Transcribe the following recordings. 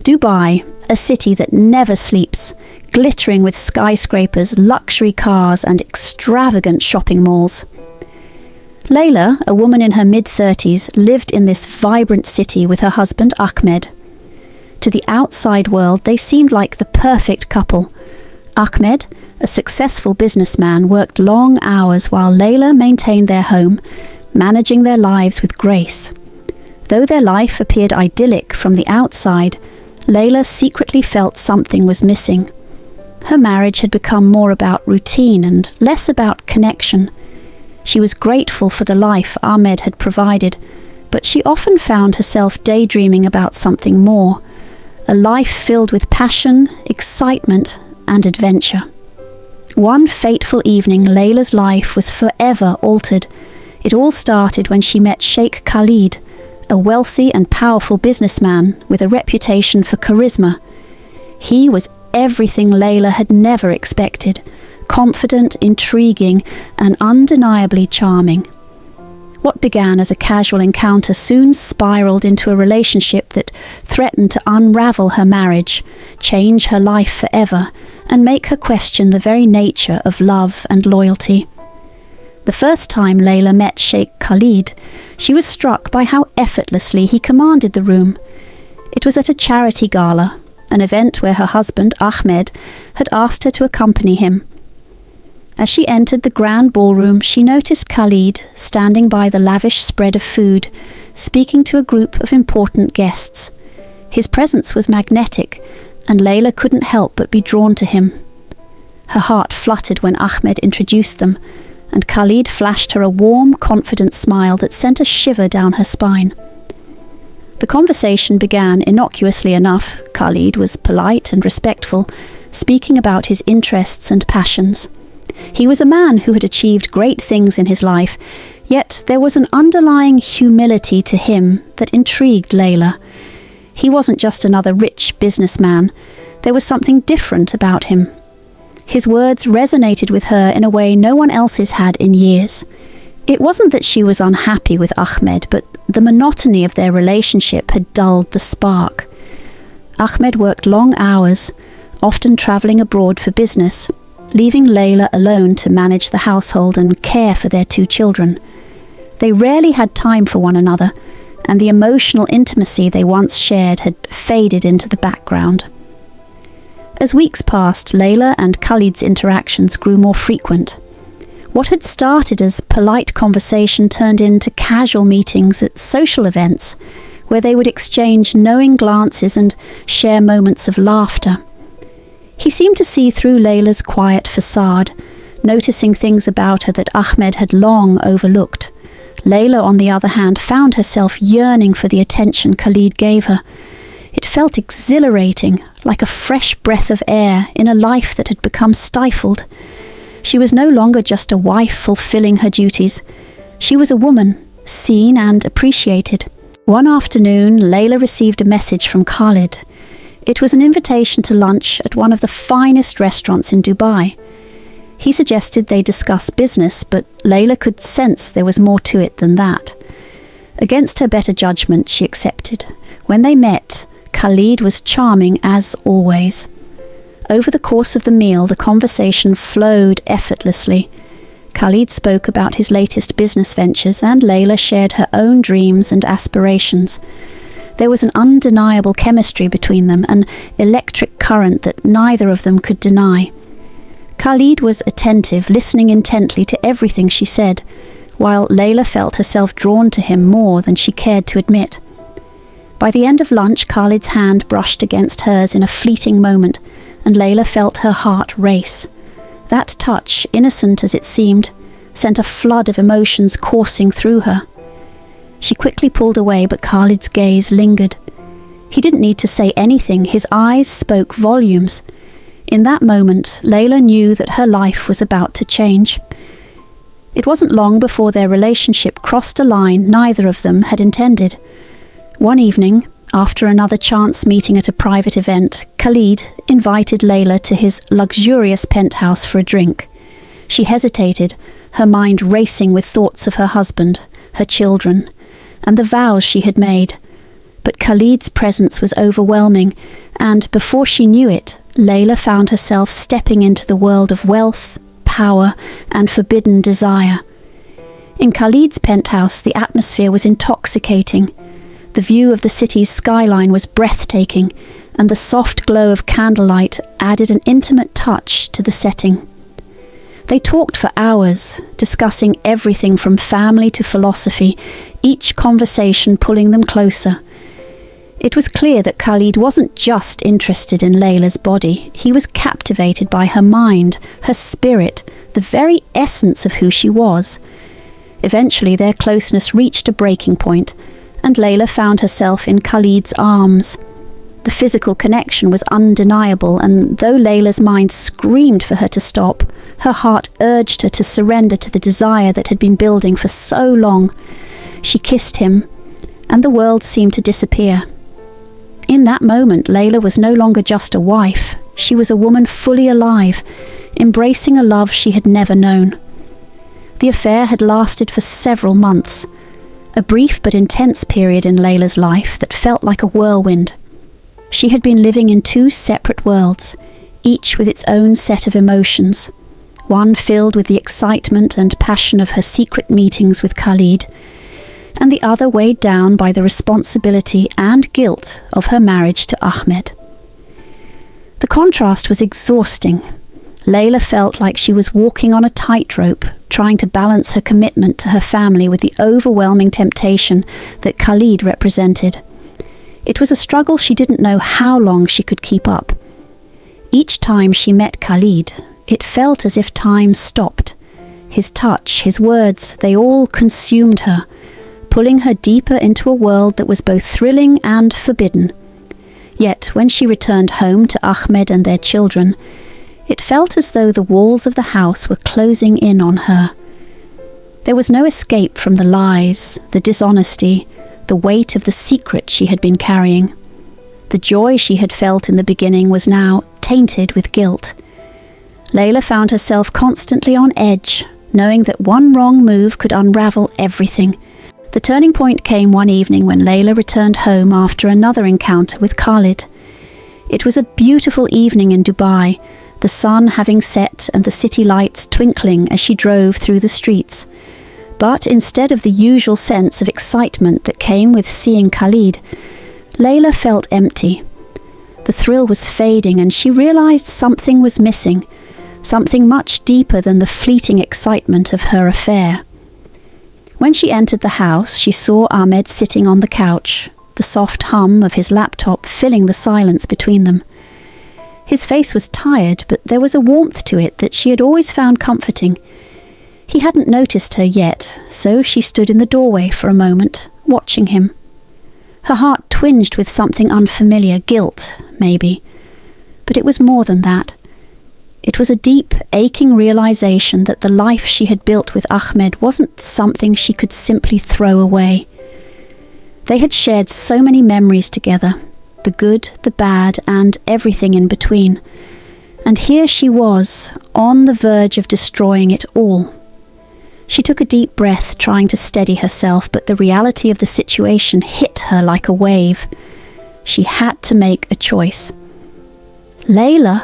Dubai, a city that never sleeps, glittering with skyscrapers, luxury cars, and extravagant shopping malls. Layla, a woman in her mid-30s, lived in this vibrant city with her husband Ahmed. To the outside world, they seemed like the perfect couple. Ahmed, a successful businessman, worked long hours while Layla maintained their home, managing their lives with grace. Though their life appeared idyllic from the outside, Layla secretly felt something was missing. Her marriage had become more about routine and less about connection. She was grateful for the life Ahmed had provided, but she often found herself daydreaming about something more, a life filled with passion, excitement, and adventure. One fateful evening, Layla's life was forever altered. It all started when she met Sheikh Khalid, a wealthy and powerful businessman with a reputation for charisma. He was everything Layla had never expected, confident, intriguing, and undeniably charming. What began as a casual encounter soon spiraled into a relationship that threatened to unravel her marriage, change her life forever, and make her question the very nature of love and loyalty. The first time Layla met Sheikh Khalid, she was struck by how effortlessly he commanded the room. It was at a charity gala, an event where her husband, Ahmed, had asked her to accompany him. As she entered the grand ballroom, she noticed Khalid standing by the lavish spread of food, speaking to a group of important guests. His presence was magnetic, and Layla couldn't help but be drawn to him. Her heart fluttered when Ahmed introduced them, and Khalid flashed her a warm, confident smile that sent a shiver down her spine. The conversation began innocuously enough. Khalid was polite and respectful, speaking about his interests and passions. He was a man who had achieved great things in his life, yet there was an underlying humility to him that intrigued Layla. He wasn't just another rich businessman. There was something different about him. His words resonated with her in a way no one else's had in years. It wasn't that she was unhappy with Ahmed, but the monotony of their relationship had dulled the spark. Ahmed worked long hours, often travelling abroad for business, leaving Layla alone to manage the household and care for their 2 children. They rarely had time for one another, and the emotional intimacy they once shared had faded into the background. As weeks passed, Layla and Khalid's interactions grew more frequent. What had started as polite conversation turned into casual meetings at social events, where they would exchange knowing glances and share moments of laughter. He seemed to see through Layla's quiet facade, noticing things about her that Ahmed had long overlooked. Layla, on the other hand, found herself yearning for the attention Khalid gave her. It felt exhilarating, like a fresh breath of air in a life that had become stifled. She was no longer just a wife fulfilling her duties. She was a woman, seen and appreciated. One afternoon, Layla received a message from Khaled. It was an invitation to lunch at one of the finest restaurants in Dubai. He suggested they discuss business, but Layla could sense there was more to it than that. Against her better judgment, she accepted. When they met, Khalid was charming as always. Over the course of the meal, the conversation flowed effortlessly. Khalid spoke about his latest business ventures, and Layla shared her own dreams and aspirations. There was an undeniable chemistry between them, an electric current that neither of them could deny. Khalid was attentive, listening intently to everything she said, while Layla felt herself drawn to him more than she cared to admit. By the end of lunch, Khalid's hand brushed against hers in a fleeting moment, and Layla felt her heart race. That touch, innocent as it seemed, sent a flood of emotions coursing through her. She quickly pulled away, but Khalid's gaze lingered. He didn't need to say anything. His eyes spoke volumes. In that moment, Layla knew that her life was about to change. It wasn't long before their relationship crossed a line neither of them had intended. One evening, after another chance meeting at a private event, Khalid invited Layla to his luxurious penthouse for a drink. She hesitated, her mind racing with thoughts of her husband, her children, and the vows she had made. But Khalid's presence was overwhelming, and before she knew it, Layla found herself stepping into the world of wealth, power, and forbidden desire. In Khalid's penthouse, the atmosphere was intoxicating. The view of the city's skyline was breathtaking, and the soft glow of candlelight added an intimate touch to the setting. They talked for hours, discussing everything from family to philosophy, each conversation pulling them closer. It was clear that Khalid wasn't just interested in Layla's body, he was captivated by her mind, her spirit, the very essence of who she was. Eventually their closeness reached a breaking point, and Layla found herself in Khalid's arms. The physical connection was undeniable, and though Layla's mind screamed for her to stop, her heart urged her to surrender to the desire that had been building for so long. She kissed him, and the world seemed to disappear. In that moment, Layla was no longer just a wife. She was a woman fully alive, embracing a love she had never known. The affair had lasted for several months, a brief but intense period in Layla's life that felt like a whirlwind. She had been living in two separate worlds, each with its own set of emotions, one filled with the excitement and passion of her secret meetings with Khalid, and the other weighed down by the responsibility and guilt of her marriage to Ahmed. The contrast was exhausting. Layla felt like she was walking on a tightrope, trying to balance her commitment to her family with the overwhelming temptation that Khalid represented. It was a struggle she didn't know how long she could keep up. Each time she met Khalid, it felt as if time stopped. His touch, his words, they all consumed her, pulling her deeper into a world that was both thrilling and forbidden. Yet, when she returned home to Ahmed and their children, it felt as though the walls of the house were closing in on her. There was no escape from the lies, the dishonesty, the weight of the secret she had been carrying. The joy she had felt in the beginning was now tainted with guilt. Layla found herself constantly on edge, knowing that one wrong move could unravel everything. The turning point came one evening when Layla returned home after another encounter with Khalid. It was a beautiful evening in Dubai, the sun having set and the city lights twinkling as she drove through the streets. But instead of the usual sense of excitement that came with seeing Khalid, Layla felt empty. The thrill was fading, and she realized something was missing, something much deeper than the fleeting excitement of her affair. When she entered the house, she saw Ahmed sitting on the couch, the soft hum of his laptop filling the silence between them. His face was tired, but there was a warmth to it that she had always found comforting. He hadn't noticed her yet, so she stood in the doorway for a moment, watching him. Her heart twinged with something unfamiliar, guilt, maybe. But it was more than that. It was a deep, aching realization that the life she had built with Ahmed wasn't something she could simply throw away. They had shared so many memories together, the good, the bad, and everything in between. And here she was, on the verge of destroying it all. She took a deep breath, trying to steady herself, but the reality of the situation hit her like a wave. She had to make a choice. "Layla?"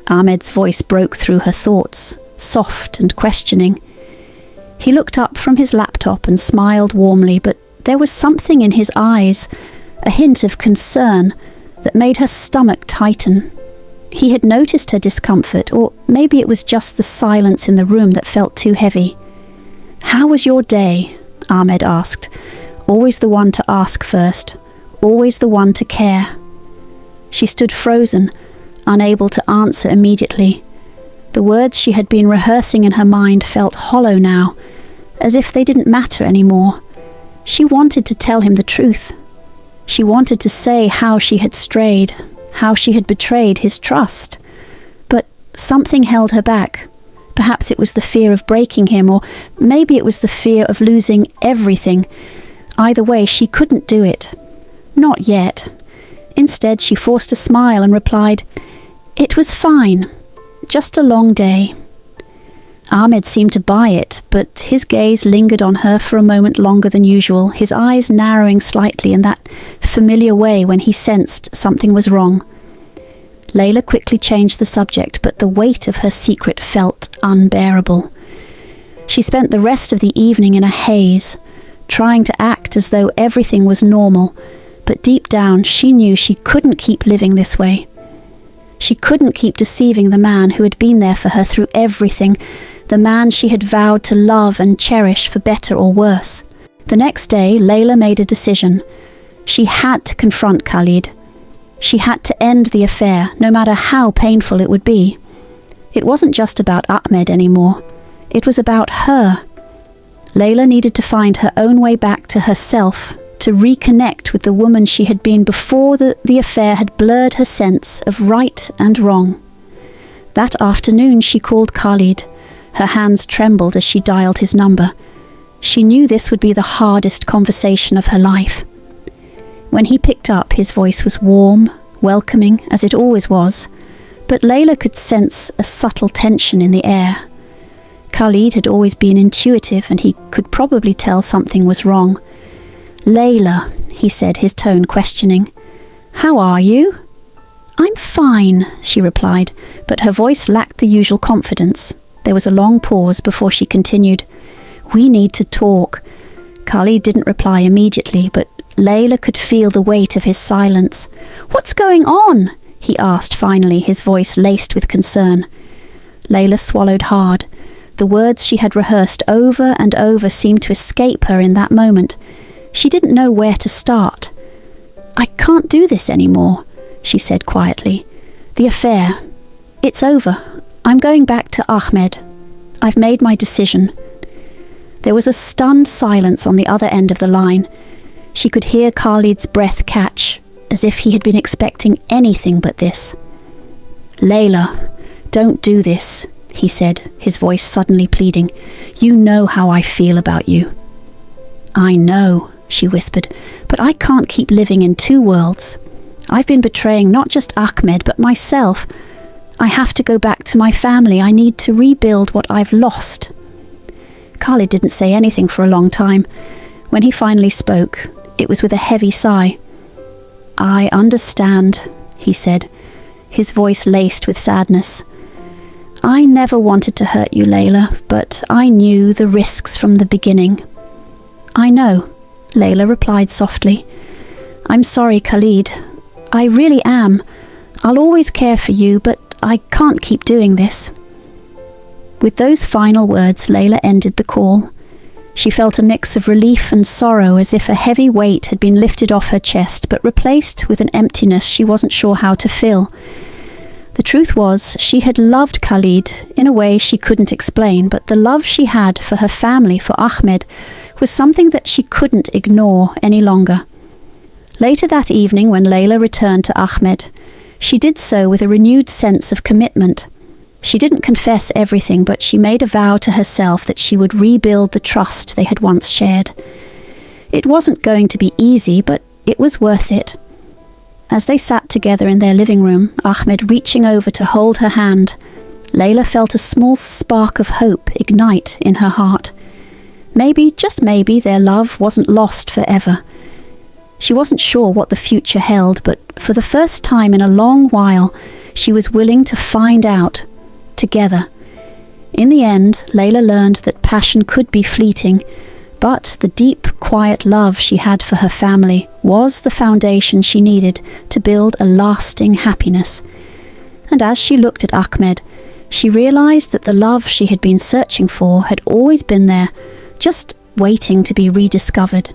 Ahmed's voice broke through her thoughts, soft and questioning. He looked up from his laptop and smiled warmly, but there was something in his eyes, a hint of concern, that made her stomach tighten. He had noticed her discomfort, or maybe it was just the silence in the room that felt too heavy. "How was your day?" Ahmed asked, always the one to ask first, always the one to care. She stood frozen, unable to answer immediately. The words she had been rehearsing in her mind felt hollow now, as if they didn't matter anymore. She wanted to tell him the truth. She wanted to say how she had strayed, how she had betrayed his trust. But something held her back. Perhaps it was the fear of breaking him, or maybe it was the fear of losing everything. Either way, she couldn't do it. Not yet. Instead, she forced a smile and replied, "It was fine. Just a long day." Ahmed seemed to buy it, but his gaze lingered on her for a moment longer than usual, his eyes narrowing slightly in that familiar way when he sensed something was wrong. Layla quickly changed the subject, but the weight of her secret felt unbearable. She spent the rest of the evening in a haze, trying to act as though everything was normal, but deep down she knew she couldn't keep living this way. She couldn't keep deceiving the man who had been there for her through everything, the man she had vowed to love and cherish for better or worse. The next day, Layla made a decision. She had to confront Khalid. She had to end the affair, no matter how painful it would be. It wasn't just about Ahmed anymore. It was about her. Layla needed to find her own way back to herself, to reconnect with the woman she had been before the affair had blurred her sense of right and wrong. That afternoon she called Khalid. Her hands trembled as she dialed his number. She knew this would be the hardest conversation of her life. When he picked up, his voice was warm, welcoming, as it always was, but Layla could sense a subtle tension in the air. Khalid had always been intuitive, and he could probably tell something was wrong. "Layla," he said, his tone questioning. "How are you?" "I'm fine," she replied, but her voice lacked the usual confidence. There was a long pause before she continued. "We need to talk." Khalid didn't reply immediately, but Layla could feel the weight of his silence. "What's going on?" he asked finally, his voice laced with concern. Layla swallowed hard. The words she had rehearsed over and over seemed to escape her in that moment. She didn't know where to start. "I can't do this anymore," she said quietly. "The affair, it's over. I'm going back to Ahmed. I've made my decision." There was a stunned silence on the other end of the line. She could hear Khalid's breath catch, as if he had been expecting anything but this. "Layla, don't do this," he said, his voice suddenly pleading. "You know how I feel about you." "I know," she whispered, "but I can't keep living in two worlds. I've been betraying not just Ahmed, but myself. I have to go back to my family. I need to rebuild what I've lost." Khalid didn't say anything for a long time. When he finally spoke, it was with a heavy sigh. "I understand," he said, his voice laced with sadness. "I never wanted to hurt you, Layla, but I knew the risks from the beginning." "I know," Layla replied softly. "I'm sorry, Khalid. I really am. I'll always care for you, but I can't keep doing this." With those final words, Layla ended the call. She felt a mix of relief and sorrow, as if a heavy weight had been lifted off her chest, but replaced with an emptiness she wasn't sure how to fill. The truth was, she had loved Khalid in a way she couldn't explain, but the love she had for her family, for Ahmed, was something that she couldn't ignore any longer. Later that evening, when Layla returned to Ahmed, she did so with a renewed sense of commitment. She didn't confess everything, but she made a vow to herself that she would rebuild the trust they had once shared. It wasn't going to be easy, but it was worth it. As they sat together in their living room, Ahmed reaching over to hold her hand, Layla felt a small spark of hope ignite in her heart. Maybe, just maybe, their love wasn't lost forever. She wasn't sure what the future held, but for the first time in a long while, she was willing to find out, together. In the end, Layla learned that passion could be fleeting, but the deep, quiet love she had for her family was the foundation she needed to build a lasting happiness. And as she looked at Ahmed, she realized that the love she had been searching for had always been there, just waiting to be rediscovered.